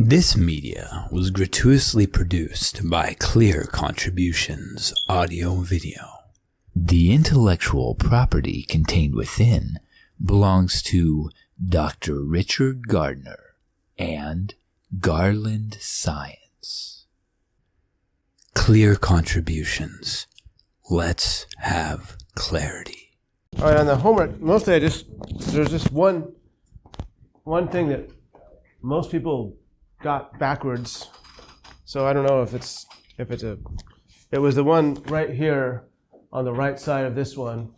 This media was gratuitously produced by Clear Contributions Audio Video. The intellectual property contained within belongs to Dr. Richard Gardner and Garland Science. Clear Contributions. Let's have clarity. All right, on the homework, mostly there's just one thing that most people got backwards. So I don't know if it was the one right here on the right side of this one,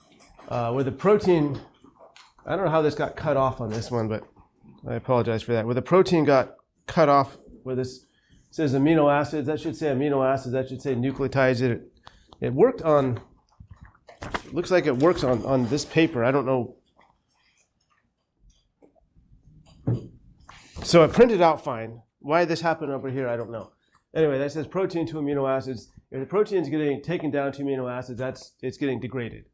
where the protein, I don't know how this got cut off on this one, but I apologize for that. Where the protein got cut off, where this says amino acids, that should say amino acids, that should say nucleotides. It worked on, looks like it works on this paper. I don't know. So it printed out fine. Why this happened over here, I don't know. Anyway, that says protein to amino acids. If the protein is getting taken down to amino acids, it's getting degraded.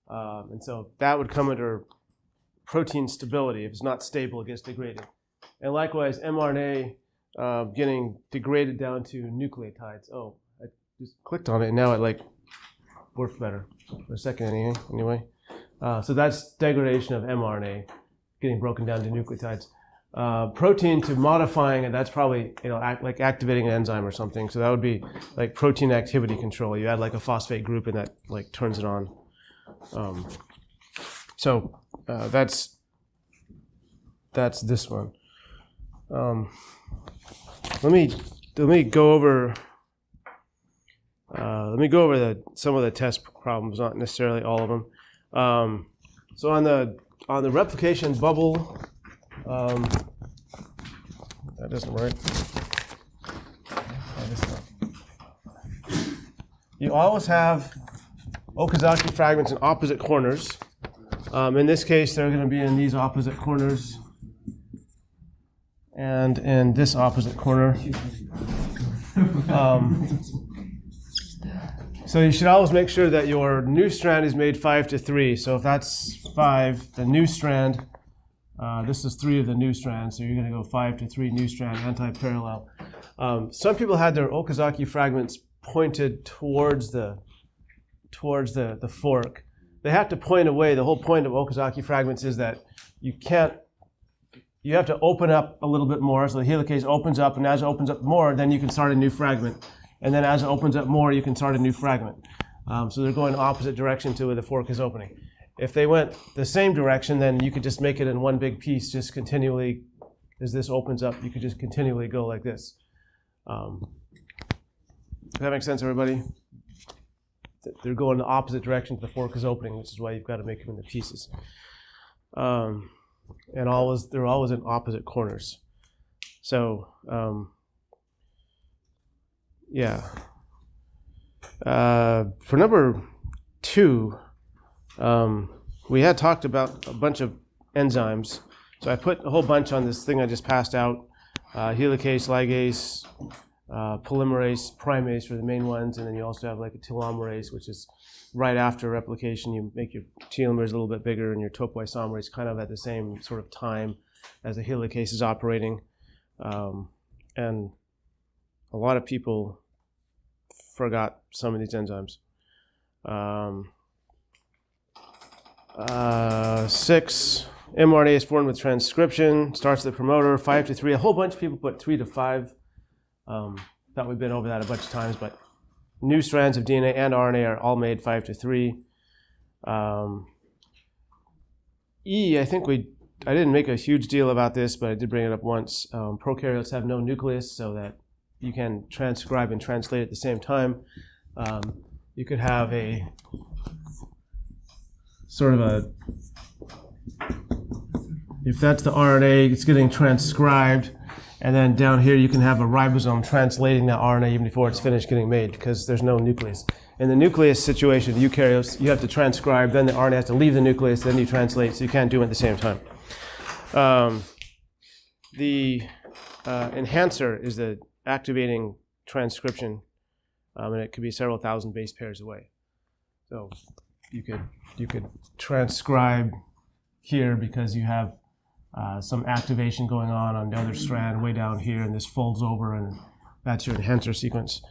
And so that would come under protein stability. If it's not stable, it gets degraded. And likewise, mRNA getting degraded down to nucleotides. Oh, I just clicked on it, and now it worked better for a second anyway. So that's degradation of mRNA getting broken down to nucleotides. Protein to modifying it, that's probably like activating an enzyme or something. So that would be like protein activity control. You add like a phosphate group and that turns it on. So that's this one. Let me go over some of the test problems, not necessarily all of them. So on the replication bubble. That doesn't work. You always have Okazaki fragments in opposite corners. In this case, they're going to be in these opposite corners and in this opposite corner. So you should always make sure that your new strand is made 5:3. So if that's 5, the new strand, this is 3 of the new strands, so you're going to go 5:3 new strand, anti-parallel. Some people had their Okazaki fragments pointed towards the fork. They have to point away. The whole point of Okazaki fragments is that you have to open up a little bit more. So the helicase opens up, and as it opens up more, then you can start a new fragment. And then as it opens up more, you can start a new fragment. So they're going opposite direction to where the fork is opening. If they went the same direction, then you could just make it in one big piece, just continually, as this opens up, you could just continually go like this. Does that make sense, everybody? They're going the opposite direction to the fork is opening, which is why you've got to make them into pieces. And they're always in opposite corners. So, yeah. For number 2, we had talked about a bunch of enzymes. So I put a whole bunch on this thing I just passed out. Helicase, ligase, polymerase, primase are the main ones. And then you also have like a telomerase, which is right after replication. You make your telomeres a little bit bigger and your topoisomerase kind of at the same sort of time as the helicase is operating. And a lot of people forgot some of these enzymes. 6, mRNA is formed with transcription, starts the promoter, 5:3. A whole bunch of people put 3 to 5. Thought we've been over that a bunch of times, but new strands of DNA and RNA are all made 5:3. E, I didn't make a huge deal about this, but I did bring it up once. Prokaryotes have no nucleus, so that you can transcribe and translate at the same time. You could have a sort of if that's the RNA, it's getting transcribed, and then down here you can have a ribosome translating that RNA even before it's finished getting made, because there's no nucleus. In the nucleus situation, the eukaryotes, you have to transcribe, then the RNA has to leave the nucleus, then you translate, so you can't do it at the same time. The enhancer is the activating transcription, and it could be several thousand base pairs away. So you could transcribe here because you have some activation going on the other strand way down here, and this folds over, and that's your enhancer sequence.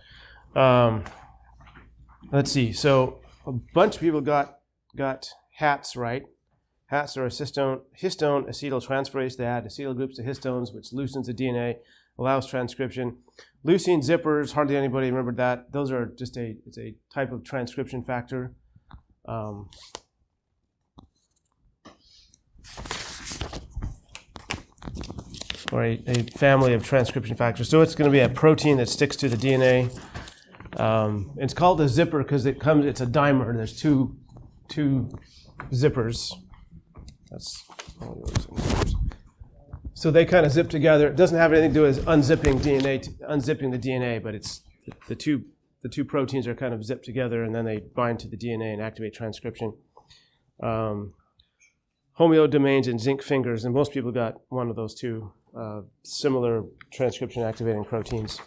Let's see. So a bunch of people got HATs right. HATs are a histone acetyltransferase. They add acetyl groups to histones, which loosens the DNA, allows transcription. Leucine zippers, hardly anybody remembered that. Those are just it's a type of transcription factor. Or a family of transcription factors. So it's going to be a protein that sticks to the DNA. It's called a zipper because it's a dimer. There's two zippers. That's so they kind of zip together. It doesn't have anything to do with unzipping the DNA, but it's the two proteins are kind of zipped together, and then they bind to the DNA and activate transcription. Homeodomains and zinc fingers, and most people got one of those two similar transcription activating proteins.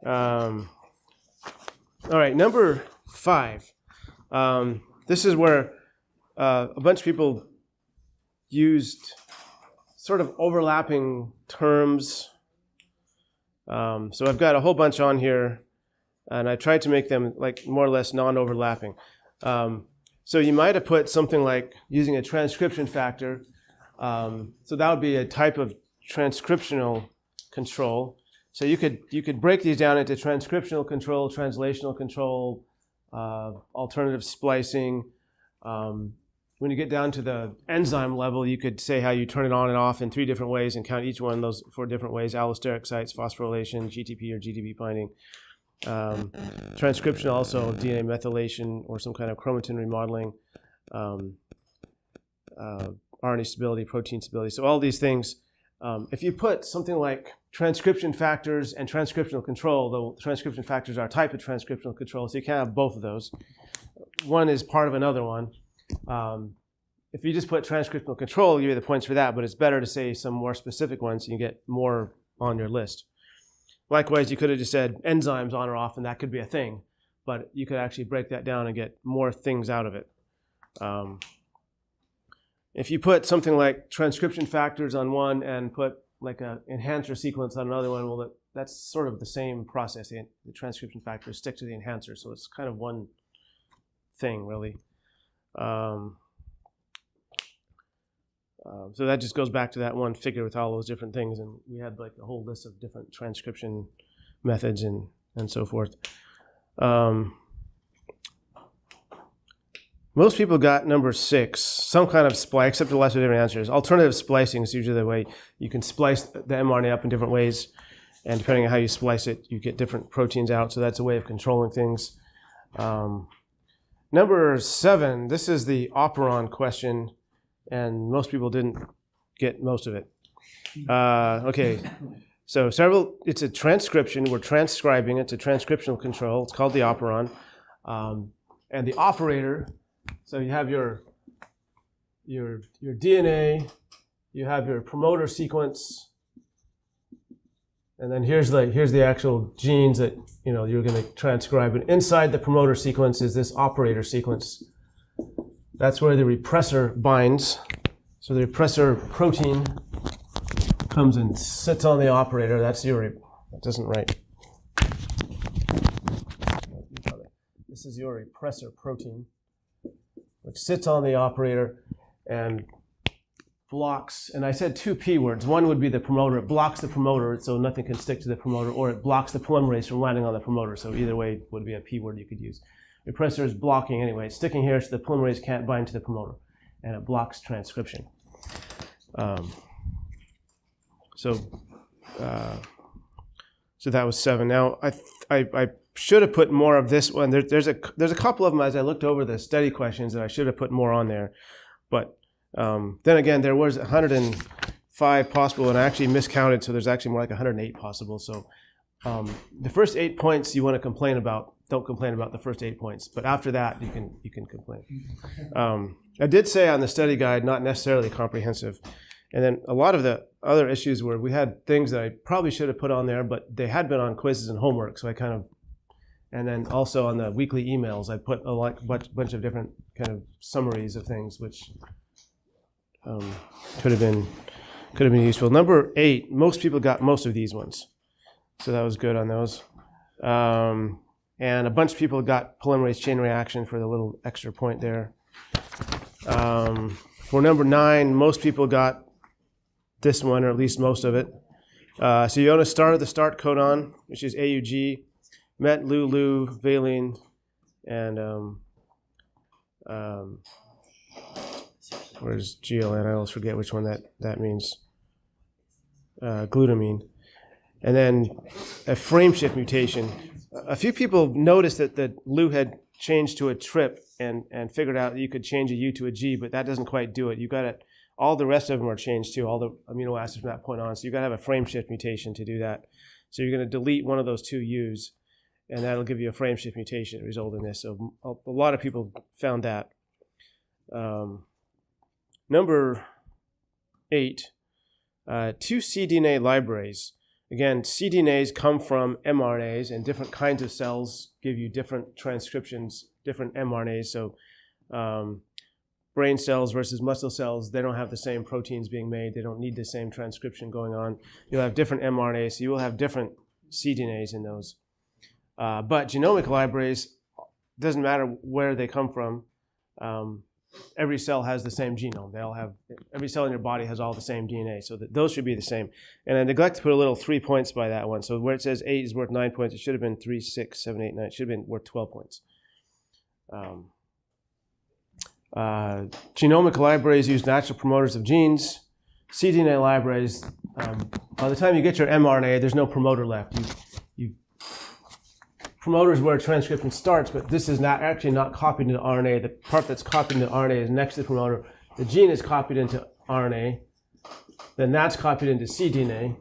All right, number 5. This is where a bunch of people used sort of overlapping terms. So I've got a whole bunch on here, and I tried to make them like more or less non-overlapping. So you might have put something like using a transcription factor. So that would be a type of transcriptional control. So you could break these down into transcriptional control, translational control, alternative splicing. When you get down to the enzyme level, you could say how you turn it on and off in 3 different ways and count each one of those 4 different ways: allosteric sites, phosphorylation, GTP or GTP binding. Transcription also, DNA methylation or some kind of chromatin remodeling, RNA stability, protein stability. So all these things, if you put something like transcription factors and transcriptional control, though transcription factors are a type of transcriptional control, so you can't have both of those. One is part of another one. If you just put transcriptional control, I'll give you the points for that, but it's better to say some more specific ones so you get more on your list. Likewise, you could have just said enzymes on or off, and that could be a thing, but you could actually break that down and get more things out of it. If you put something like transcription factors on one and put like an enhancer sequence on another one, well, that's sort of the same process. The transcription factors stick to the enhancer, so it's kind of one thing, really. So that just goes back to that one figure with all those different things, and we had like a whole list of different transcription methods and so forth. Most people got number 6, some kind of splice, except for lots of different answers. Alternative splicing is usually the way you can splice the mRNA up in different ways, and depending on how you splice it, you get different proteins out, so that's a way of controlling things. Number 7, this is the operon question, and most people didn't get most of it. Okay, so it's a transcription. We're transcribing. It's a transcriptional control. It's called the operon. And the operator, so you have your DNA, you have your promoter sequence, and then here's the actual genes that you're going to transcribe. And inside the promoter sequence is this operator sequence. That's where the repressor binds. So the repressor protein comes and sits on the operator. That doesn't write. This is your repressor protein, which sits on the operator and blocks. And I said 2 P words. One would be the promoter. It blocks the promoter so nothing can stick to the promoter, or it blocks the polymerase from landing on the promoter. So either way would be a P word you could use. Repressor is blocking anyway. It's sticking here so the polymerase can't bind to the promoter, and it blocks transcription. So that was 7. Now I should have put more of this one. There's a couple of them as I looked over the study questions that I should have put more on there, but then again there was 105 possible, and I actually miscounted, so there's actually more like 108 possible. So the first 8 points you want to complain about. Don't complain about the first 8 points, but after that you can complain. I did say on the study guide, not necessarily comprehensive, and then a lot of the other issues were we had things that I probably should have put on there, but they had been on quizzes and homework, so and then also on the weekly emails I put a bunch of different kind of summaries of things, which could have been useful. Number 8, most people got most of these ones, so that was good on those. And a bunch of people got polymerase chain reaction for the little extra point there. For number 9, most people got this one, or at least most of it. So you want to start at the start codon, which is AUG, met, Lu, valine, and where's GLN? I always forget which one that means. Glutamine. And then a frame shift mutation. A few people noticed that Lu had changed to a trip and figured out that you could change a U to a G, but that doesn't quite do it. You got to, all the rest of them are changed too, all the amino acids from that point on. So you got to have a frame shift mutation to do that. So you're going to delete one of those 2 U's, and that'll give you a frame shift mutation that result in this. So a lot of people found that. Number 8, 2 cDNA libraries. Again, cDNAs come from mRNAs, and different kinds of cells give you different transcriptions, different mRNAs. So brain cells versus muscle cells, they don't have the same proteins being made. They don't need the same transcription going on. You'll have different mRNAs, so you will have different cDNAs in those. But genomic libraries, doesn't matter where they come from. Every cell has the same genome. They all have, every cell in your body has all the same DNA, so those should be the same. And I neglect to put a little 3 points by that one. So where it says 8 is worth 9 points, it should have been 3, 6, 7, 8, 9. It should have been worth 12 points. Genomic libraries use natural promoters of genes. cDNA libraries, by the time you get your mRNA, there's no promoter left. Promoters where transcription starts, but this is actually not copied into RNA. The part that's copied into RNA is next to the promoter. The gene is copied into RNA, then that's copied into cDNA,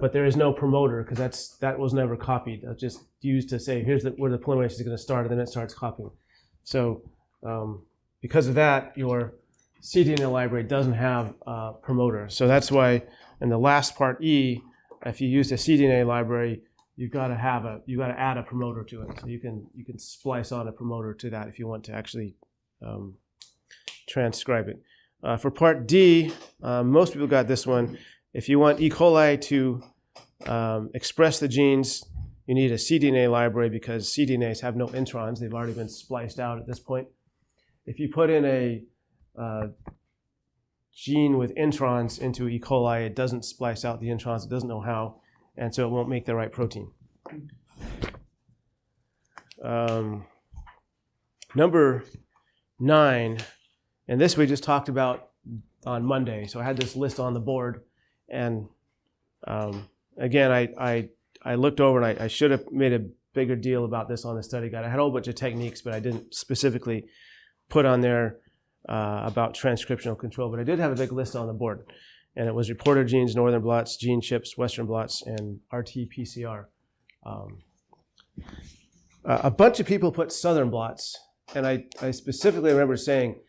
but there is no promoter because that was never copied. That's just used to say here's where the polymerase is going to start, and then it starts copying. So because of that, your cDNA library doesn't have a promoter. So that's why in the last part E, if you use a cDNA library, you've got to add a promoter to it. So you can splice on a promoter to that if you want to actually transcribe it. For part D, most people got this one. If you want E. coli to express the genes, you need a cDNA library because cDNAs have no introns. They've already been spliced out at this point. If you put in a gene with introns into E. coli, it doesn't splice out the introns. It doesn't know how. And so it won't make the right protein. Number 9, and this we just talked about on Monday. So I had this list on the board, and again, I looked over and I should have made a bigger deal about this on the study guide. I had a whole bunch of techniques, but I didn't specifically put on there about transcriptional control. But I did have a big list on the board. And it was reporter genes, northern blots, gene chips, western blots, and RT-PCR. A bunch of people put southern blots, and I specifically remember saying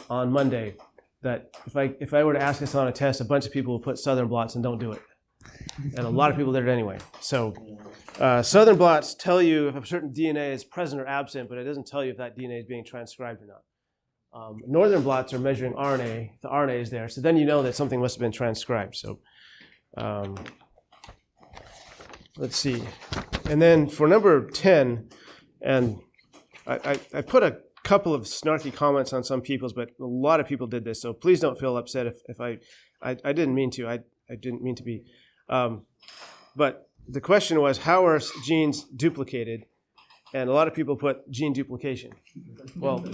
on Monday that if I were to ask this on a test, a bunch of people will put southern blots and don't do it. And a lot of people did it anyway. So southern blots tell you if a certain DNA is present or absent, but it doesn't tell you if that DNA is being transcribed or not. Northern blots are measuring RNA. The RNA is there, so then you know that something must have been transcribed. So let's see. And then for number 10, and I put a couple of snarky comments on some people's, but a lot of people did this, so please don't feel upset if I didn't mean to. I didn't mean to be. But the question was, how are genes duplicated? And a lot of people put gene duplication. Well,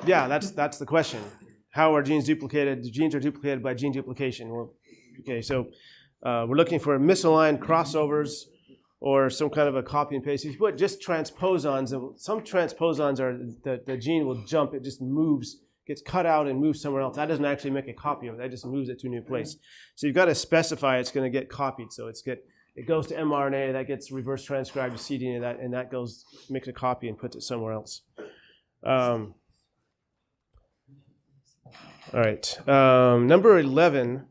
yeah, that's the question. How are genes duplicated? The genes are duplicated by gene duplication. Well, okay, so we're looking for misaligned crossovers or some kind of a copy and paste. If you put just transposons, some transposons are the gene will jump. It just moves, gets cut out and moves somewhere else. That doesn't actually make a copy of it. That just moves it to a new place. So you've got to specify it's going to get copied. So it goes to mRNA, that gets reverse transcribed to cDNA, and that goes makes a copy and puts it somewhere else. All right, number 11,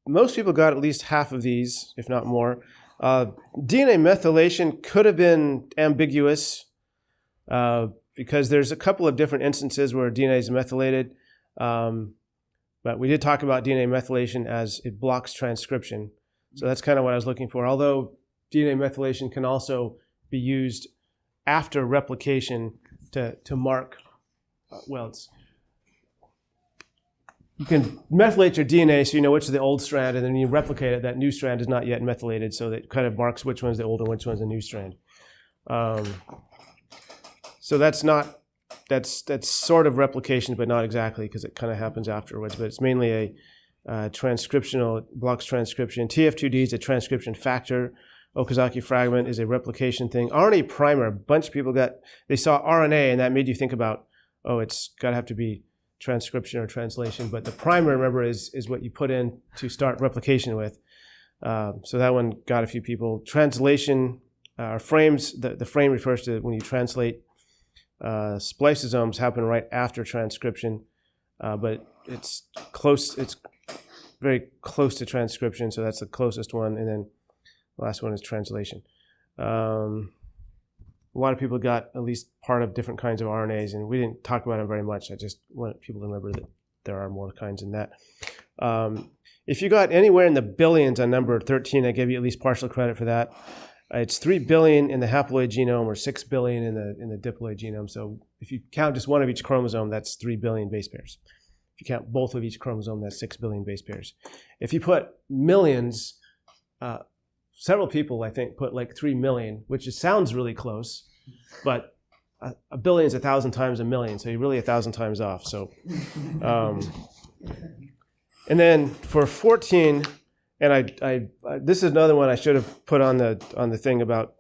most people got at least half of these, if not more. DNA methylation could have been ambiguous because there's a couple of different instances where DNA is methylated. But we did talk about DNA methylation as it blocks transcription. So that's kind of what I was looking for. Although DNA methylation can also be used after replication to mark, you can methylate your DNA so you know which is the old strand, and then you replicate it, that new strand is not yet methylated, so that kind of marks which one's the old and which one's the new strand. So that's sort of replication, but not exactly, because it kind of happens afterwards. But it's mainly a transcriptional, it blocks transcription. TF2D is a transcription factor. Okazaki fragment is a replication thing. RNA primer, a bunch of people they saw RNA, and that made you think about, it's got to have to be transcription or translation. But the primer, remember, is what you put in to start replication with. So that one got a few people. Translation, frames, the frame refers to when you translate. Spliceosomes happen right after transcription, but it's very close to transcription, so that's the closest one. And then the last one is translation. A lot of people got at least part of different kinds of RNAs, and we didn't talk about them very much. I just want people to remember that there are more kinds than that. If you got anywhere in the billions on number 13, I give you at least partial credit for that. It's 3 billion in the haploid genome or 6 billion in the diploid genome. So if you count just one of each chromosome, that's 3 billion base pairs. If you count both of each chromosome, that's 6 billion base pairs. If you put millions, several people, I think, put like 3 million, which sounds really close, but a billion is 1,000 times a million, so you're really 1,000 times off. So, and then for 14, and I this is another one I should have put on the thing about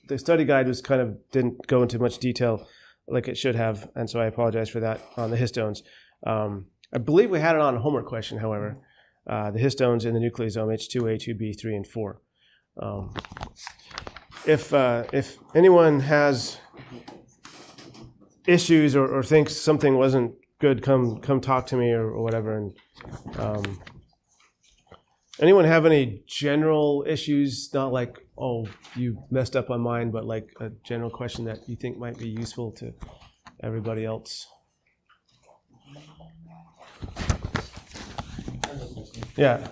the study guide was didn't go into much detail like it should have, and so I apologize for that on the histones. I believe we had it on a homework question, however, the histones in the nucleosome H2, A2, B3, and 4. If anyone has issues or thinks something wasn't good, come talk to me or whatever. And anyone have any general issues? Not like, you messed up on mine, but like a general question that you think might be useful to everybody else. Yeah.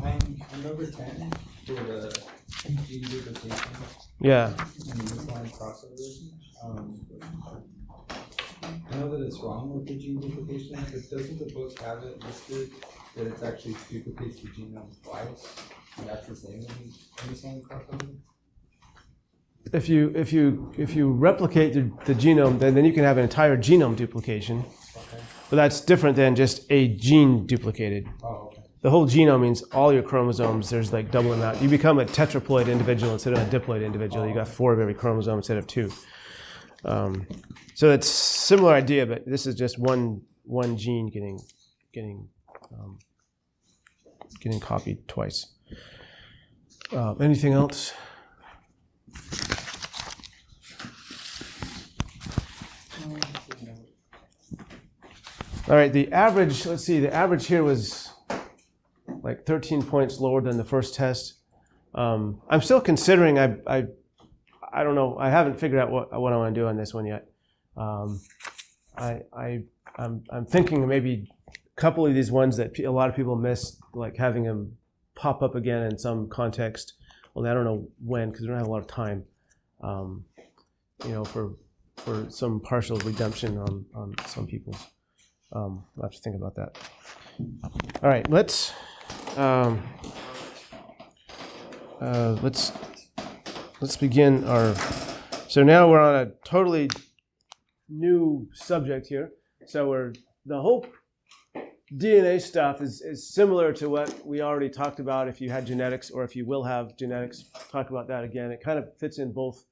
On number 10, for the gene duplication. Yeah. And misaligned crossovers. I know that it's wrong with the gene duplication, but doesn't the book have it listed that it actually duplicates the genome twice? And that's the same as misaligned crossover? If you replicate the genome, then you can have an entire genome duplication. Okay. But that's different than just a gene duplicated. Oh, okay. The whole genome means all your chromosomes, there's like double amount. You become a tetraploid individual instead of a diploid individual. You got 4 of every chromosome instead of 2. So it's similar idea, but this is just one gene getting copied twice. Anything else? All right, the average, let's see, the average here was like 13 points lower than the first test. I'm still considering, I don't know, I haven't figured out what I want to do on this one yet. I'm thinking maybe a couple of these ones that a lot of people miss, like having them pop up again in some context. Well, I don't know when, because we don't have a lot of time, for some partial redemption on some people's. I'll have to think about that. All right, let's begin our. So now we're on a totally new subject here. So the whole DNA stuff is similar to what we already talked about. If you had genetics, or if you will have genetics, talk about that again. It kind of fits in both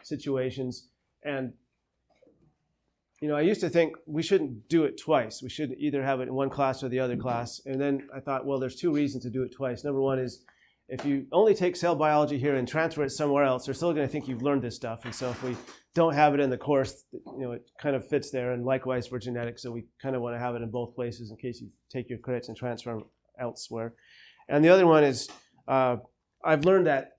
situations. And I used to think we shouldn't do it twice. We should either have it in one class or the other class. And then I thought, well, there's 2 reasons to do it twice. Number one is if you only take cell biology here and transfer it somewhere else, they're still going to think you've learned this stuff. And so if we don't have it in the course, it kind of fits there. And likewise for genetics. So we kind of want to have it in both places in case you take your credits and transfer them elsewhere. And the other one is I've learned that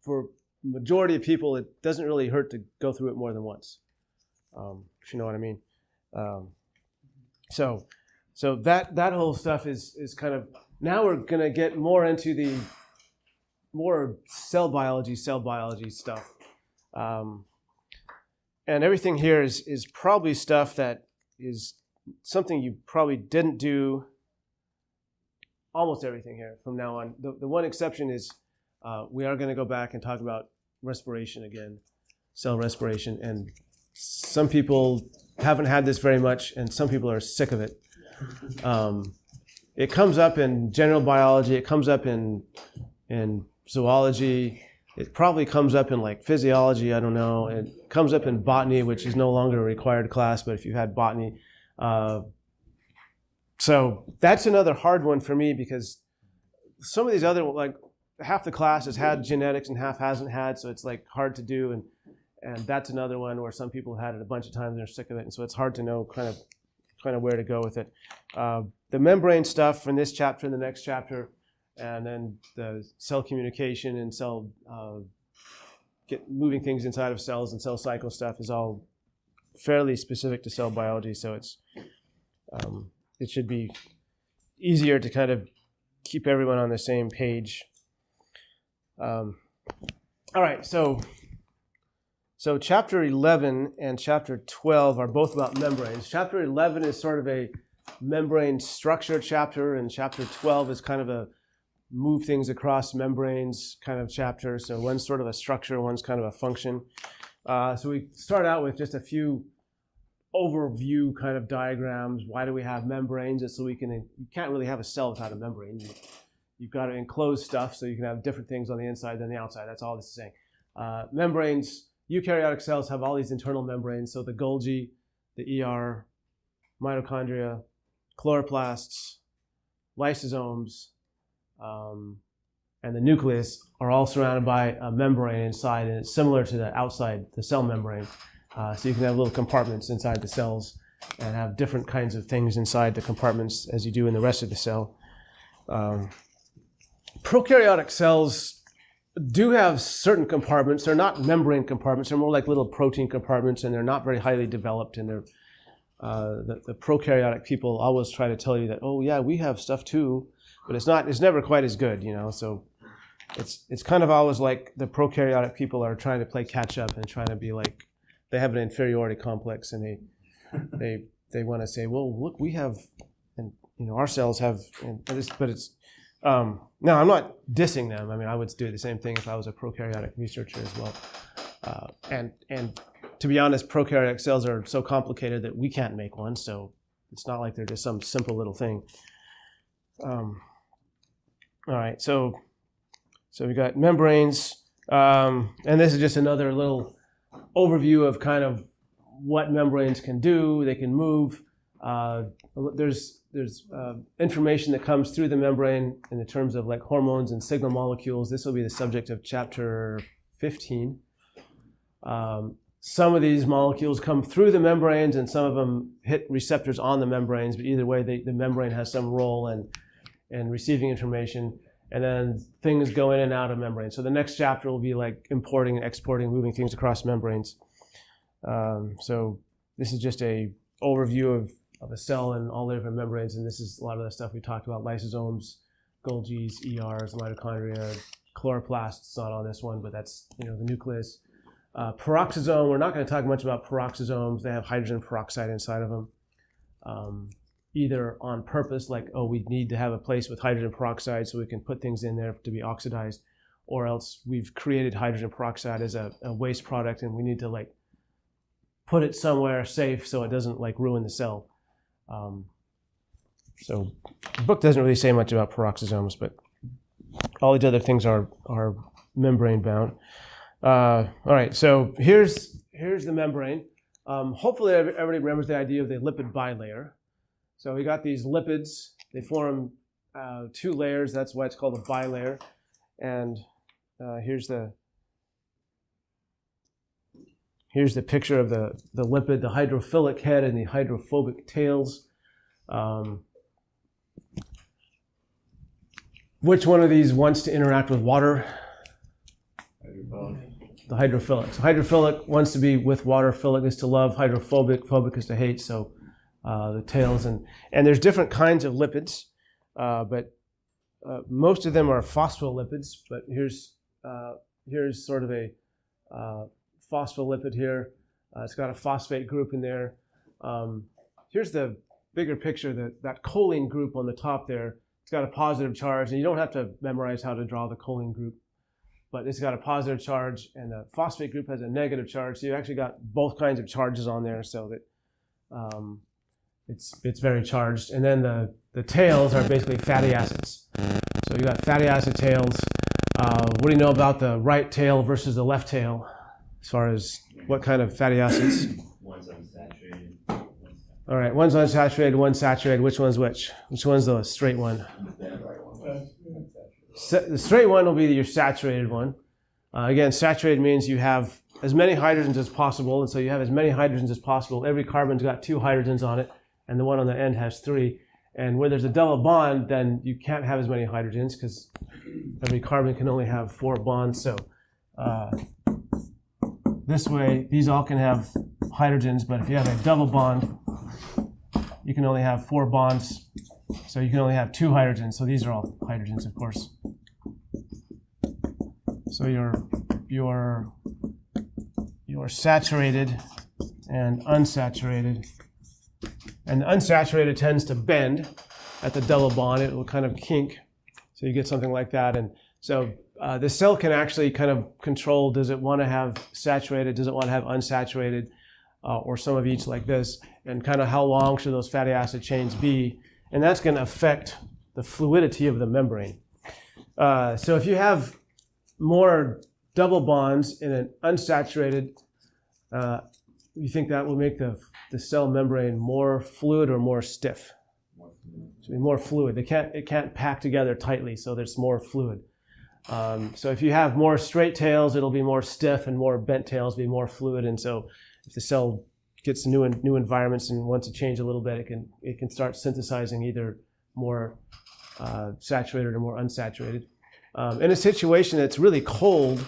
for the majority of people, it doesn't really hurt to go through it more than once. If you know what I mean. So that whole stuff is kind of, now we're going to get more into the more cell biology stuff. And everything here is probably stuff that is something you probably didn't do. Almost everything here from now on. The one exception is we are going to go back and talk about respiration again, cell respiration. And some people haven't had this very much, and some people are sick of it. It comes up in general biology. It comes up in zoology. It probably comes up in like physiology. I don't know. It comes up in botany, which is no longer a required class, but if you had botany. So that's another hard one for me, because some of these other, like half the class has had genetics and half hasn't had, so it's like hard to do. And that's another one where some people have had it a bunch of times and they're sick of it, and so it's hard to know kind of where to go with it. The membrane stuff in this chapter and the next chapter, and then the cell communication and cell moving things inside of cells and cell cycle stuff is all fairly specific to cell biology, so it should be easier to kind of keep everyone on the same page. All right, so chapter 11 and chapter 12 are both about membranes. Chapter 11 is sort of a membrane structure chapter, and chapter 12 is kind of a move things across membranes kind of chapter. So one's sort of a structure, one's kind of a function. So we start out with just a few overview kind of diagrams. Why do we have membranes? It's so you can't really have a cell without a membrane. You've got to enclose stuff so you can have different things on the inside than the outside. That's all this is saying. Membranes, eukaryotic cells have all these internal membranes. So the Golgi, the ER, mitochondria, chloroplasts, lysosomes, and the nucleus are all surrounded by a membrane inside, and it's similar to the outside, the cell membrane. So you can have little compartments inside the cells and have different kinds of things inside the compartments as you do in the rest of the cell. Prokaryotic cells do have certain compartments. They're not membrane compartments. They're more like little protein compartments, and they're not very highly developed. And they're the prokaryotic people always try to tell you that, oh yeah, we have stuff too, but it's never quite as good, you know. So it's kind of always like the prokaryotic people are trying to play catch up and trying to be like, they have an inferiority complex, and they want to say, well, look, we have, and you know, our cells have, but it's no, I'm not dissing them. I mean, I would do the same thing if I was a prokaryotic researcher as well. And to be honest, prokaryotic cells are so complicated that we can't make one, so it's not like they're just some simple little thing. All right, so we got membranes, and this is just another little overview of kind of what membranes can do. They can move. There's information that comes through the membrane in the terms of like hormones and signal molecules. This will be the subject of chapter 15. Some of these molecules come through the membranes, and some of them hit receptors on the membranes, but either way, the membrane has some role in receiving information. And then things go in and out of membranes. So the next chapter will be like importing and exporting, moving things across membranes. So this is just a overview of a cell and all the different membranes. And this is a lot of the stuff we talked about: lysosomes, Golgis, ERs, mitochondria, chloroplasts. Not on this one, but that's, you know, the nucleus. Peroxisome. We're not going to talk much about peroxisomes. They have hydrogen peroxide inside of them. Either on purpose, like, oh, we need to have a place with hydrogen peroxide so we can put things in there to be oxidized, or else we've created hydrogen peroxide as a waste product, and we need to like put it somewhere safe so it doesn't like ruin the cell. So the book doesn't really say much about peroxisomes, but all these other things are membrane bound. All right, so here's the membrane. Hopefully everybody remembers the idea of the lipid bilayer. So we got these lipids. They form two layers. That's why it's called a bilayer. And here's the picture of the lipid, the hydrophilic head and the hydrophobic tails. Which one of these wants to interact with water? The hydrophilic. So hydrophilic wants to be with water. Philic is to love. Hydrophobic, phobic is to hate. So the tails, and there's different kinds of lipids, but most of them are phospholipids. But here's sort of a phospholipid here. It's got a phosphate group in there. Here's the bigger picture, that choline group on the top there. It's got a positive charge, and you don't have to memorize how to draw the choline group, but it's got a positive charge, and the phosphate group has a negative charge. So you actually got both kinds of charges on there, so that it's very charged. And then the tails are basically fatty acids. So you got fatty acid tails. What do you know about the right tail versus the left tail, as far as what kind of fatty acids? One's unsaturated. All right, one's unsaturated, one's saturated. Which one's which? Which one's the straight one? The straight one will be your saturated one. Again, saturated means you have as many hydrogens as possible, and so you have as many hydrogens as possible. Every carbon's got 2 hydrogens on it, and the one on the end has 3. And where there's a double bond, then you can't have as many hydrogens because every carbon can only have 4 bonds. So this way, these all can have hydrogens, but if you have a double bond, you can only have 4 bonds. So you can only have 2 hydrogens. So these are all hydrogens, of course. So your saturated and unsaturated. And the unsaturated tends to bend at the double bond. It will kind of kink. So you get something like that. And so the cell can actually kind of control, does it want to have saturated, does it want to have unsaturated, or some of each like this, and kind of how long should those fatty acid chains be. And that's going to affect the fluidity of the membrane. So if you have more double bonds in an unsaturated, you think that will make the cell membrane more fluid or more stiff? It should be more fluid. It can't pack together tightly, so there's more fluid. So if you have more straight tails, it'll be more stiff, and more bent tails will be more fluid. And so if the cell gets new environments and wants to change a little bit, it can start synthesizing either more saturated or more unsaturated. In a situation that's really cold,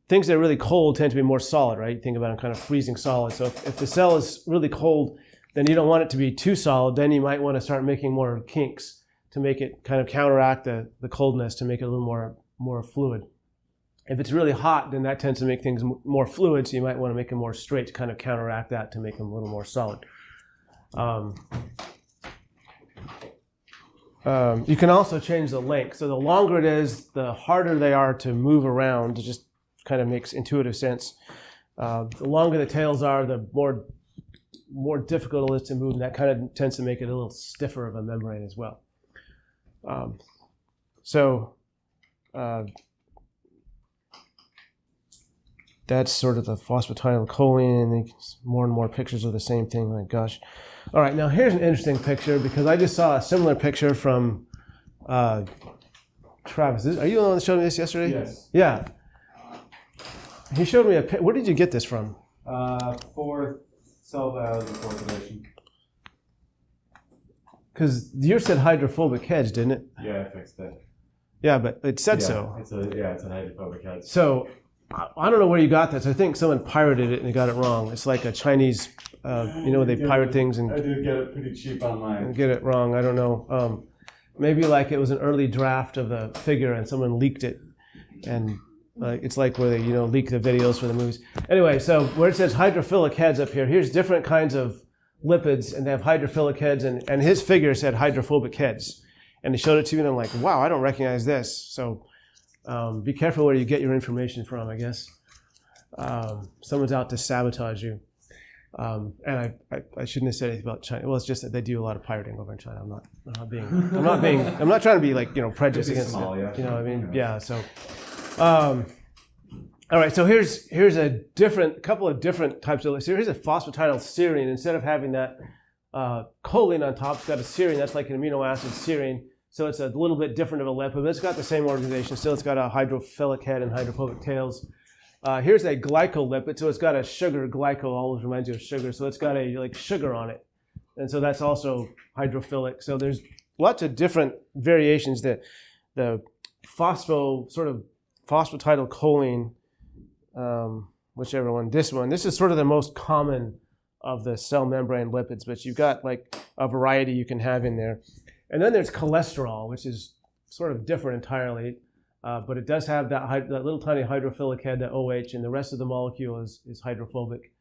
things that are really cold tend to be more solid, right? You think about them kind of freezing solid. So if the cell is really cold, then you don't want it to be too solid. Then you might want to start making more kinks to make it kind of counteract the coldness, to make it a little more fluid. If it's really hot, then that tends to make things more fluid, so you might want to make them more straight to kind of counteract that, to make them a little more solid. You can also change the length. So the longer it is, the harder they are to move around. It just kind of makes intuitive sense. The longer the tails are, the more difficult it is to move, and that kind of tends to make it a little stiffer of a membrane as well. That's sort of the phosphatidylcholine, and more and more pictures of the same thing. My gosh. All right, now here's an interesting picture, because I just saw a similar picture from Travis. Are you the one that showed me this yesterday? Yes. Yeah. He showed me where did you get this from? Fourth edition. Because yours said hydrophobic hedge, didn't it? Yeah, I fixed it. Yeah, but it said so. It's a hydrophobic hedge. So I don't know where you got this. I think someone pirated it and they got it wrong. It's like a Chinese, they pirate things and I did get it pretty cheap online. get it wrong. I don't know. Maybe like it was an early draft of the figure and someone leaked it, and it's like where they leak the videos for the movies. Anyway, so where it says hydrophilic heads up here, here's different kinds of lipids, and they have hydrophilic heads, and his figure said hydrophobic heads, and he showed it to me, and I'm like, wow, I don't recognize this. So be careful where you get your information from, I guess. Someone's out to sabotage you. And I shouldn't have said anything about China. Well, it's just that they do a lot of pirating over in China. I'm not trying to be like prejudiced against Somalia. it. You know what I mean? Yeah. So, all right. So here's a couple of different types of. So here's a phosphatidylserine. Instead of having that choline on top, it's got a serine. That's like an amino acid serine. So it's a little bit different of a lipid, but it's got the same organization. Still, it's got a hydrophilic head and hydrophobic tails. Here's a glycolipid, so it's got a sugar. Glyco always reminds you of sugar, so it's got a sugar on it, and so that's also hydrophilic. So there's lots of different variations. That the phosphatidylcholine, whichever one. This is sort of the most common of the cell membrane lipids, but you've got like a variety you can have in there. And then there's cholesterol, which is sort of different entirely, but it does have that little tiny hydrophilic head, the OH, and the rest of the molecule is hydrophobic.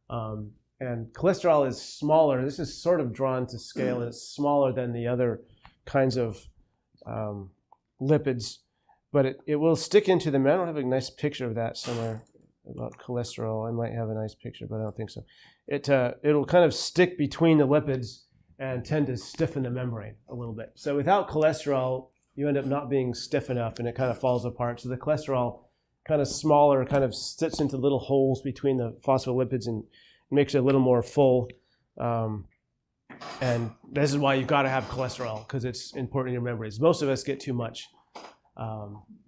And cholesterol is smaller. This is sort of drawn to scale, and it's smaller than the other kinds of lipids, but it will stick into them. I don't have a nice picture of that somewhere about cholesterol. I might have a nice picture, but I don't think so. It'll kind of stick between the lipids and tend to stiffen the membrane a little bit. So without cholesterol, you end up not being stiff enough, and it kind of falls apart. So the cholesterol, kind of smaller, kind of sits into little holes between the phospholipids and makes it a little more full. And this is why you've got to have cholesterol, because it's important in your membranes. Most of us get too much.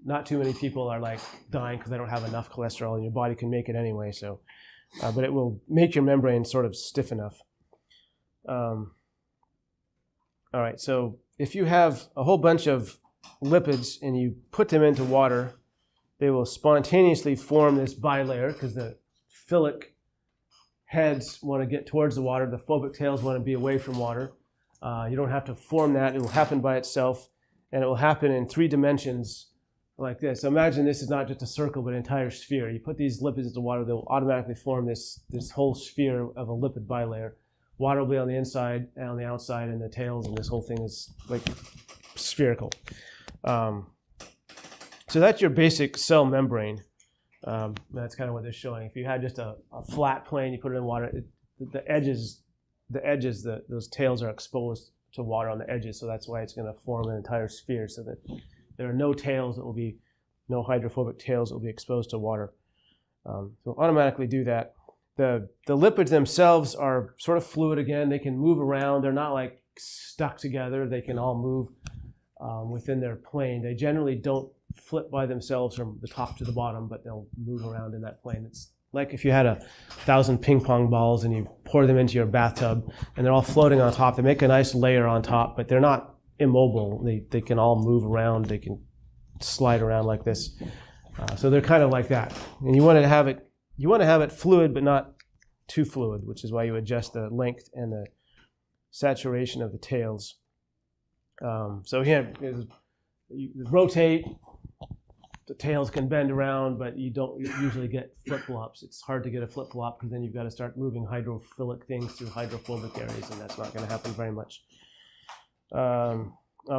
Not too many people are like dying because they don't have enough cholesterol, and your body can make it anyway. So, but it will make your membrane sort of stiff enough. All right, so if you have a whole bunch of lipids and you put them into water, they will spontaneously form this bilayer because the philic heads want to get towards the water. The phobic tails want to be away from water. You don't have to form that. It will happen by itself, and it will happen in 3 dimensions like this. So imagine this is not just a circle, but an entire sphere. You put these lipids into water, they'll automatically form this whole sphere of a lipid bilayer. Water will be on the inside and on the outside, and the tails, and this whole thing is like spherical. So that's your basic cell membrane. That's kind of what they're showing. If you had just a flat plane, you put it in water, the edges, those tails are exposed to water on the edges, so that's why it's going to form an entire sphere, so that there are no tails that will be, no hydrophobic tails that will be exposed to water. So automatically do that. The lipids themselves are sort of fluid again. They can move around. They're not like stuck together. They can all move within their plane. They generally don't flip by themselves from the top to the bottom, but they'll move around in that plane. It's like if you had 1,000 ping pong balls and you pour them into your bathtub and they're all floating on top. They make a nice layer on top, but they're not immobile. They can all move around. They can slide around like this. So they're kind of like that. And you want to have it fluid, but not too fluid, which is why you adjust the length and the saturation of the tails. So here, you rotate. The tails can bend around, but you don't usually get flip-flops. It's hard to get a flip-flop because then you've got to start moving hydrophilic things through hydrophobic areas, and that's not going to happen very much.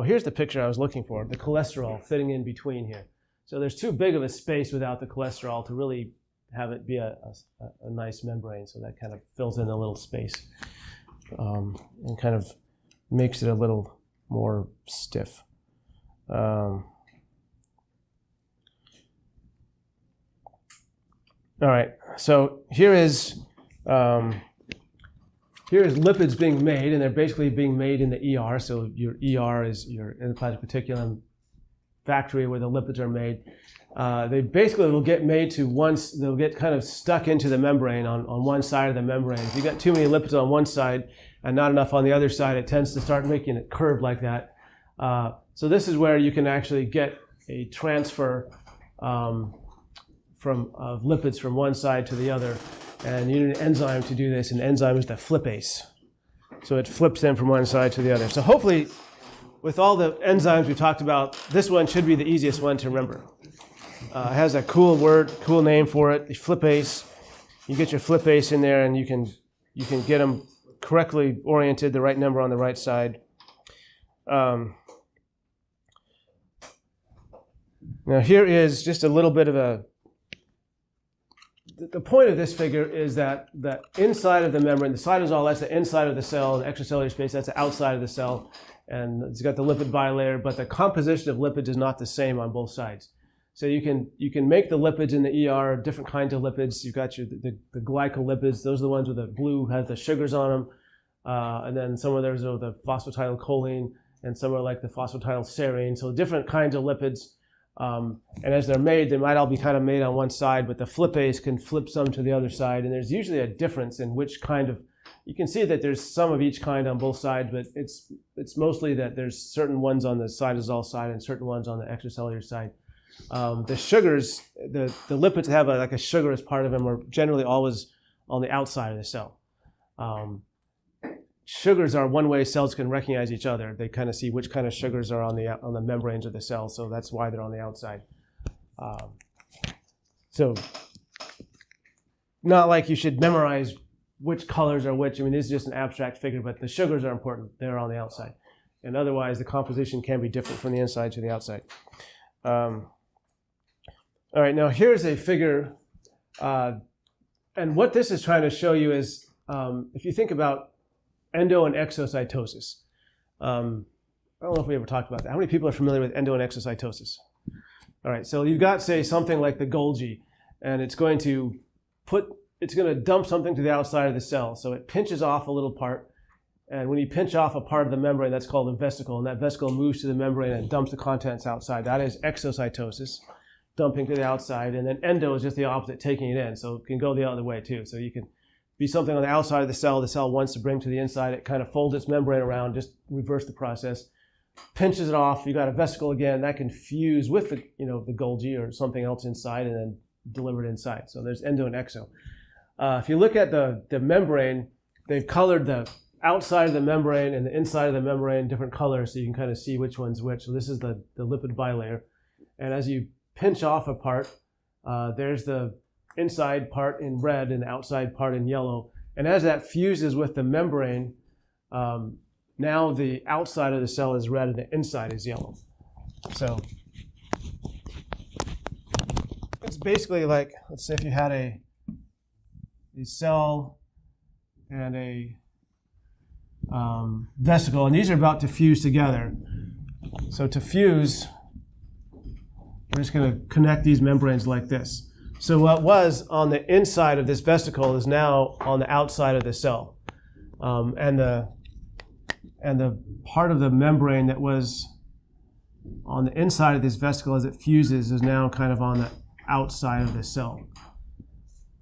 Here's the picture I was looking for, the cholesterol fitting in between here. So there's too big of a space without the cholesterol to really have it be a nice membrane, so that kind of fills in a little space and kind of makes it a little more stiff. All right, so here is lipids being made, and they're basically being made in the ER. So your ER is your endoplasmic reticulum factory where the lipids are made. They basically will get made to once, they'll get kind of stuck into the membrane on one side of the membrane. If you got too many lipids on one side and not enough on the other side, it tends to start making it curved like that. So this is where you can actually get a transfer of lipids from one side to the other, and you need an enzyme to do this, and the enzyme is the flipase. So it flips them from one side to the other. So hopefully, with all the enzymes we talked about, this one should be the easiest one to remember. It has a cool name for it, the flipase. You get your flipase in there, and you can get them correctly oriented, the right number on the right side. Now here is just a little bit of the point of this figure is that the inside of the membrane, the cytosol, that's the inside of the cell, the extracellular space, that's the outside of the cell, and it's got the lipid bilayer, but the composition of lipids is not the same on both sides. So you can make the lipids in the ER, different kinds of lipids. You've got the glycolipids, those are the ones with the blue, have the sugars on them, and then some of those are the phosphatidylcholine, and some are like the phosphatidylserine, so different kinds of lipids. And as they're made, they might all be kind of made on one side, but the flipase can flip some to the other side, and there's usually a difference in which kind of, you can see that there's some of each kind on both sides, but it's mostly that there's certain ones on the cytosol side and certain ones on the extracellular side. The sugars, the lipids have like a sugar as part of them are generally always on the outside of the cell. Sugars are one way cells can recognize each other. They kind of see which kind of sugars are on the membranes of the cell, so that's why they're on the outside. So not like you should memorize which colors are which. I mean, this is just an abstract figure, but the sugars are important. They're on the outside. And otherwise, the composition can be different from the inside to the outside. All right, now here's a figure. And what this is trying to show you is, if you think about endo and exocytosis. I don't know if we ever talked about that. How many people are familiar with endo and exocytosis? All right, so you've got, say, something like the Golgi, and it's going to dump something to the outside of the cell. So it pinches off a little part, and when you pinch off a part of the membrane, that's called a vesicle, and that vesicle moves to the membrane and dumps the contents outside. That is exocytosis, dumping to the outside, and then endo is just the opposite, taking it in. So it can go the other way too. So you can be something on the outside of the cell wants to bring to the inside, it kind of folds its membrane around, just reverse the process, pinches it off, you got a vesicle again, that can fuse with the Golgi or something else inside and then deliver it inside. So there's endo and exo. If you look at the membrane, they've colored the outside of the membrane and the inside of the membrane different colors so you can kind of see which one's which. So this is the lipid bilayer. And as you pinch off a part, there's the inside part in red and the outside part in yellow. And as that fuses with the membrane, now the outside of the cell is red and the inside is yellow. So it's basically like, let's say if you had a cell and a vesicle, and these are about to fuse together. So to fuse, we're just going to connect these membranes like this. So what was on the inside of this vesicle is now on the outside of the cell. And the part of the membrane that was on the inside of this vesicle as it fuses is now kind of on the outside of the cell.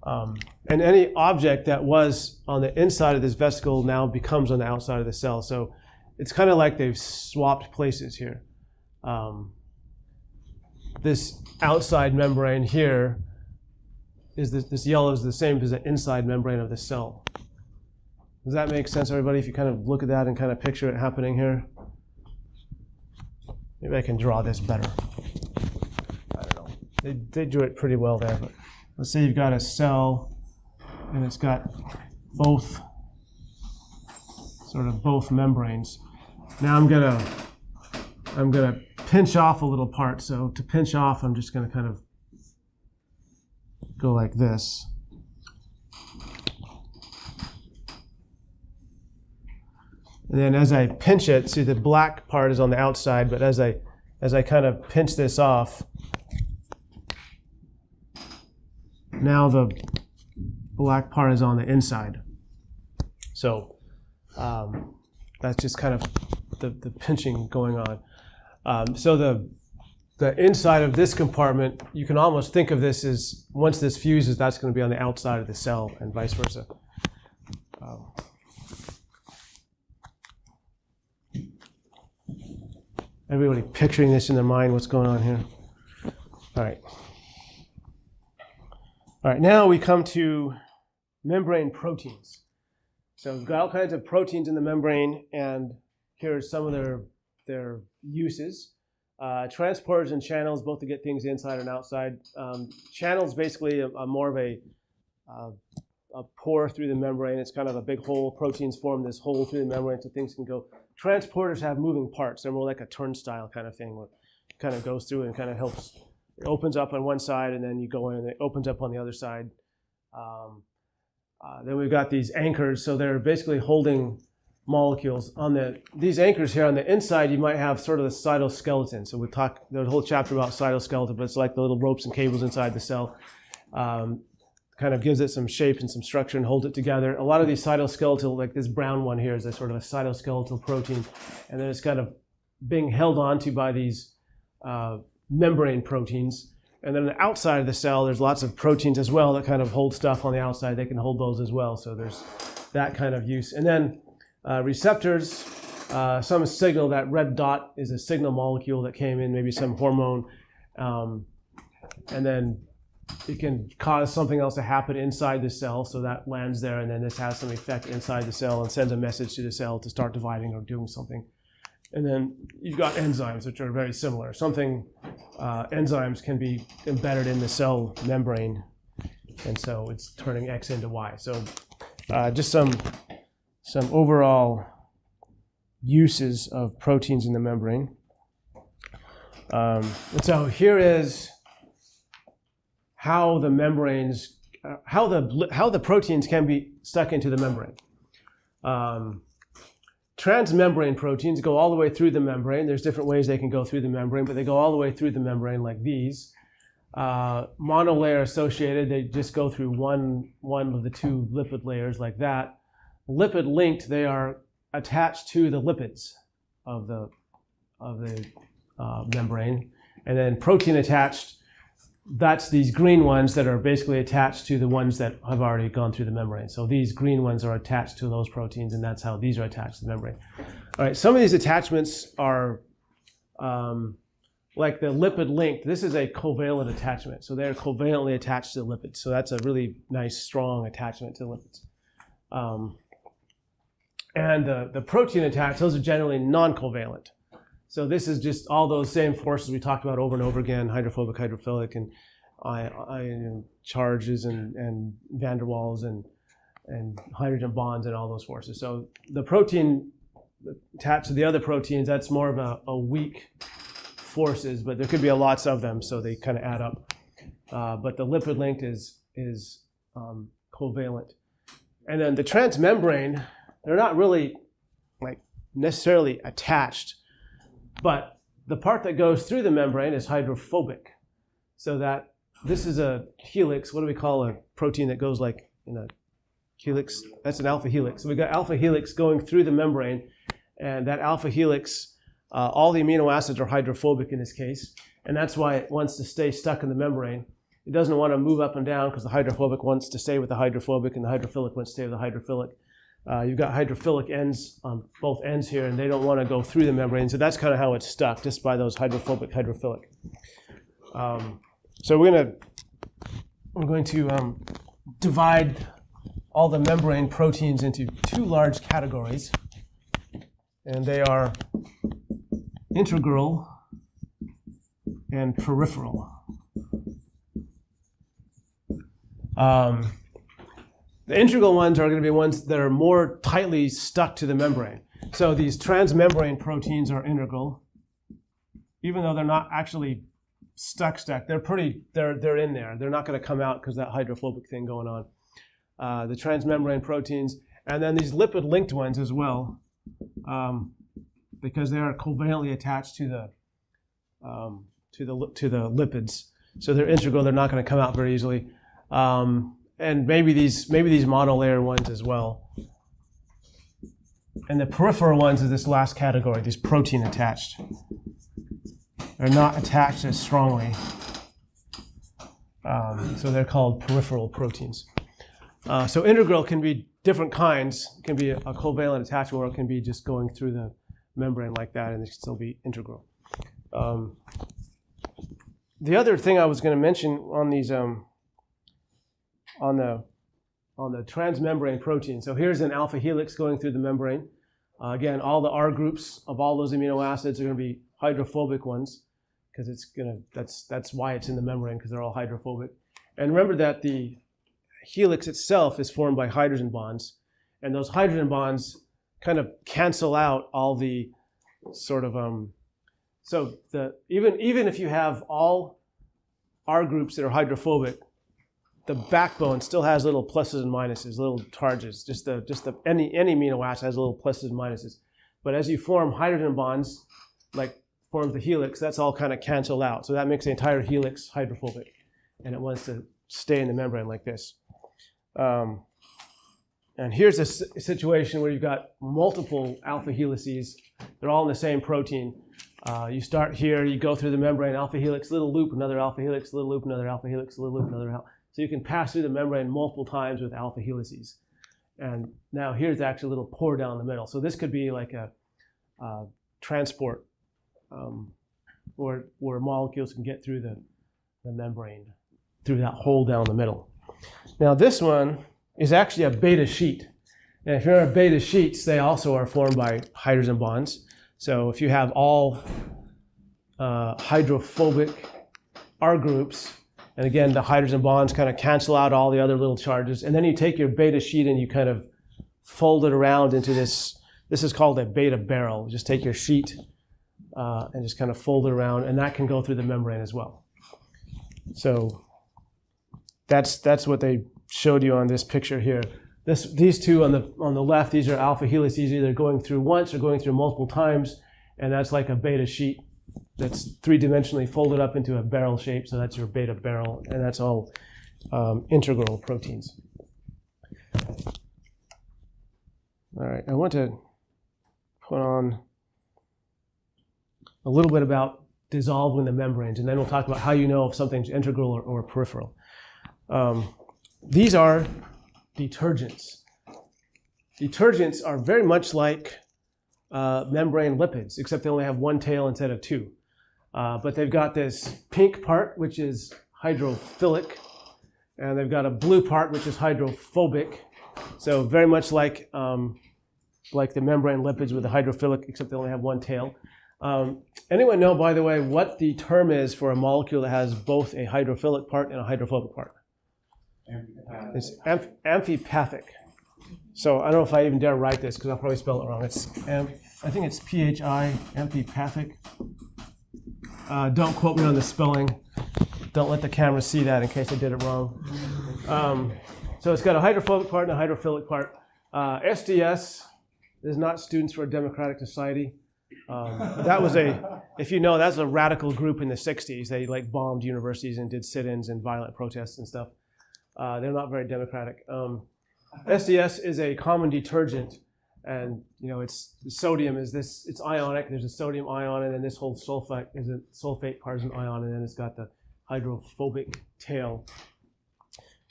And any object that was on the inside of this vesicle now becomes on the outside of the cell. So it's kind of like they've swapped places here. This outside membrane here is this yellow is the same as the inside membrane of the cell. Does that make sense, everybody? If you kind of look at that and kind of picture it happening here. Maybe I can draw this better. I don't know. They drew it pretty well there, but let's say you've got a cell and it's got both membranes. Now I'm gonna pinch off a little part. So to pinch off, I'm just gonna kind of go like this. And then as I pinch it, see the black part is on the outside, but as I kind of pinch this off, now the black part is on the inside. So that's just kind of the pinching going on. So the inside of this compartment, you can almost think of this as once this fuses, that's going to be on the outside of the cell and vice versa. Everybody picturing this in their mind, what's going on here? All right, now we come to membrane proteins. So we've got all kinds of proteins in the membrane, and here are some of their uses. Transporters and channels, both to get things inside and outside. Channels basically are more of a pore through the membrane. It's kind of a big hole. Proteins form this hole through the membrane so things can go. Transporters have moving parts. They're more like a turnstile kind of thing where it kind of goes through and kind of helps. It opens up on one side and then you go in and it opens up on the other side. Then we've got these anchors. So they're basically holding molecules. These anchors here on the inside, you might have sort of the cytoskeleton. So there's a whole chapter about cytoskeleton, but it's like the little ropes and cables inside the cell. Kind of gives it some shape and some structure and holds it together. A lot of these cytoskeletal, like this brown one here, is a sort of a cytoskeletal protein, and then it's kind of being held onto by these membrane proteins. And then on the outside of the cell, there's lots of proteins as well that kind of hold stuff on the outside. They can hold those as well. So there's that kind of use. And then receptors, some signal. That red dot is a signal molecule that came in, maybe some hormone. And then it can cause something else to happen inside the cell, so that lands there, and then this has some effect inside the cell and sends a message to the cell to start dividing or doing something. And then you've got enzymes, which are very similar. Enzymes can be embedded in the cell membrane, and so it's turning X into Y. So just some overall uses of proteins in the membrane. And so here is how the membranes, how the proteins can be stuck into the membrane. Transmembrane proteins go all the way through the membrane. There's different ways they can go through the membrane, but they go all the way through the membrane like these. Monolayer associated, they just go through one of the two lipid layers like that. Lipid linked, they are attached to the lipids of the membrane. And then protein attached, that's these green ones that are basically attached to the ones that have already gone through the membrane. So these green ones are attached to those proteins, and that's how these are attached to the membrane. All right, some of these attachments are like the lipid linked. This is a covalent attachment. So they're covalently attached to the lipids. So that's a really nice, strong attachment to the lipids. And the protein attached, those are generally non-covalent. So this is just all those same forces we talked about over and over again, hydrophobic, hydrophilic, and ion charges and van der Waals and hydrogen bonds and all those forces. So the protein attached to the other proteins, that's more of a weak forces, but there could be lots of them, so they kind of add up. But the lipid linked is covalent. And then the transmembrane, they're not really like necessarily attached, but the part that goes through the membrane is hydrophobic. So that this is a helix. What do we call a protein that goes like in a helix? That's an alpha helix. So we've got alpha helix going through the membrane, and that alpha helix, all the amino acids are hydrophobic in this case, and that's why it wants to stay stuck in the membrane. It doesn't want to move up and down because the hydrophobic wants to stay with the hydrophobic, and the hydrophilic wants to stay with the hydrophilic. You've got hydrophilic ends on both ends here, and they don't want to go through the membrane. So that's kind of how it's stuck, just by those hydrophobic, hydrophilic. So we're going to divide all the membrane proteins into two large categories, and they are integral and peripheral. The integral ones are going to be ones that are more tightly stuck to the membrane. So these transmembrane proteins are integral, even though they're not actually stuck. They're in there. They're not going to come out because of that hydrophobic thing going on. The transmembrane proteins, and then these lipid linked ones as well, because they are covalently attached to the lipids. So they're integral. They're not going to come out very easily. And maybe these monolayer ones as well. And the peripheral ones is this last category, these protein attached. They're not attached as strongly. So they're called peripheral proteins. So integral can be different kinds. It can be a covalent attachment, or it can be just going through the membrane like that, and it can still be integral. The other thing I was going to mention on these on the transmembrane protein. So here's an alpha helix going through the membrane. Again, all the R groups of all those amino acids are going to be hydrophobic ones, because that's why it's in the membrane, because they're all hydrophobic. And remember that the helix itself is formed by hydrogen bonds, and those hydrogen bonds kind of cancel out all the sort of even if you have all R groups that are hydrophobic, the backbone still has little pluses and minuses, little charges. Any amino acid has little pluses and minuses. But as you form hydrogen bonds, like forms the helix, that's all kind of canceled out. So that makes the entire helix hydrophobic, and it wants to stay in the membrane like this. And here's a situation where you've got multiple alpha helices. They're all in the same protein. You start here, you go through the membrane, alpha helix, little loop, another alpha helix, little loop, another alpha helix, little loop, another alpha. So you can pass through the membrane multiple times with alpha helices. And now here's actually a little pore down the middle. So this could be like a transport where molecules can get through the membrane through that hole down the middle. Now this one is actually a beta sheet. And if you're in a beta sheets, they also are formed by hydrogen bonds. So if you have all hydrophobic R groups, and again, the hydrogen bonds kind of cancel out all the other little charges, and then you take your beta sheet and you kind of fold it around into this is called a beta barrel. Just take your sheet and just kind of fold it around, and that can go through the membrane as well. So that's what they showed you on this picture here. These two on the left, these are alpha helices, either going through once or going through multiple times, and that's like a beta sheet that's three-dimensionally folded up into a barrel shape, so that's your beta barrel, and that's all integral proteins. All right, I want to put on a little bit about dissolving the membranes, and then we'll talk about how you know if something's integral or peripheral. These are detergents. Detergents are very much like membrane lipids, except they only have one tail instead of two. But they've got this pink part, which is hydrophilic, and they've got a blue part, which is hydrophobic. So very much like the membrane lipids with the hydrophilic, except they only have one tail. Anyone know, by the way, what the term is for a molecule that has both a hydrophilic part and a hydrophobic part? It's amphipathic. So I don't know if I even dare write this because I'll probably spell it wrong. I think it's PHI, amphipathic. Don't quote me on the spelling. Don't let the camera see that in case I did it wrong. So it's got a hydrophobic part and a hydrophilic part. SDS is not Students for a Democratic Society. That was if you know, that's a radical group in the 60s. They like bombed universities and did sit-ins and violent protests and stuff. They're not very democratic. SDS is a common detergent, and you know, sodium is this. It's ionic. There's a sodium ion, and then this whole sulfate part is an ion, and then it's got the hydrophobic tail.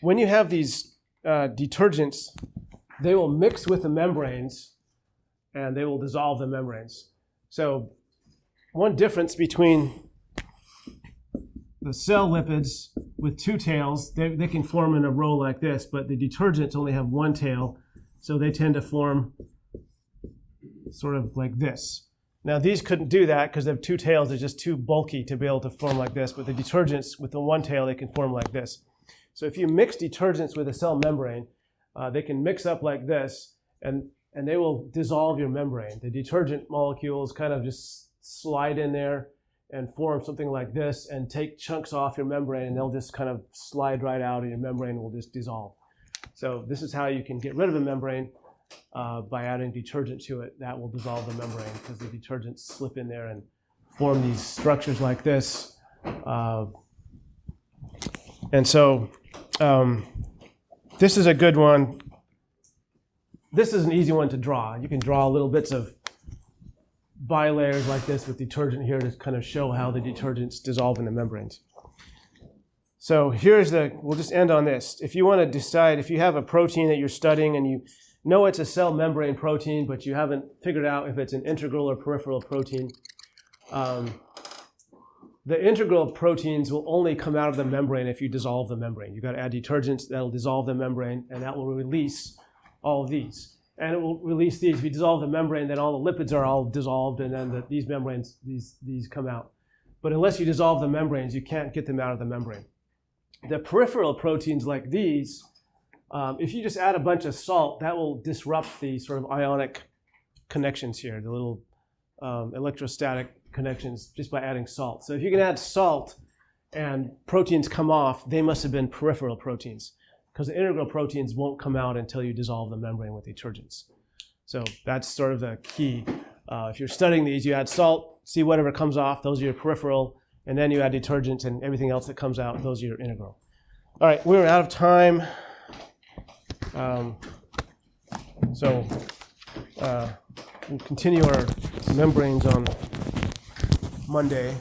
When you have these detergents, they will mix with the membranes, and they will dissolve the membranes. So, one difference between the cell lipids with two tails, they can form in a row like this, but the detergents only have one tail, so they tend to form sort of like this. Now these couldn't do that because they have two tails, they're just too bulky to be able to form like this, but the detergents with the one tail, they can form like this. So if you mix detergents with a cell membrane, they can mix up like this, and they will dissolve your membrane. The detergent molecules kind of just slide in there and form something like this and take chunks off your membrane, and they'll just kind of slide right out and your membrane will just dissolve. So this is how you can get rid of a membrane by adding detergent to it. That will dissolve the membrane because the detergents slip in there and form these structures like this. And so this is a good one. This is an easy one to draw. You can draw little bits of bilayers like this with detergent here to kind of show how the detergents dissolve in the membranes. So we'll just end on this. If you want to decide, if you have a protein that you're studying and you know it's a cell membrane protein, but you haven't figured out if it's an integral or peripheral protein, the integral proteins will only come out of the membrane if you dissolve the membrane. You've got to add detergents that'll dissolve the membrane, and that will release all of these. And it will release these. If you dissolve the membrane, then all the lipids are all dissolved, and then these membranes, these come out. But unless you dissolve the membranes, you can't get them out of the membrane. The peripheral proteins like these, if you just add a bunch of salt, that will disrupt the sort of ionic connections here, the little electrostatic connections, just by adding salt. So if you can add salt and proteins come off, they must have been peripheral proteins, because the integral proteins won't come out until you dissolve the membrane with detergents. So that's sort of the key. If you're studying these, you add salt, see whatever comes off, those are your peripheral, and then you add detergents, and everything else that comes out, those are your integral. All right, we're out of time. So we'll continue our membranes on Monday.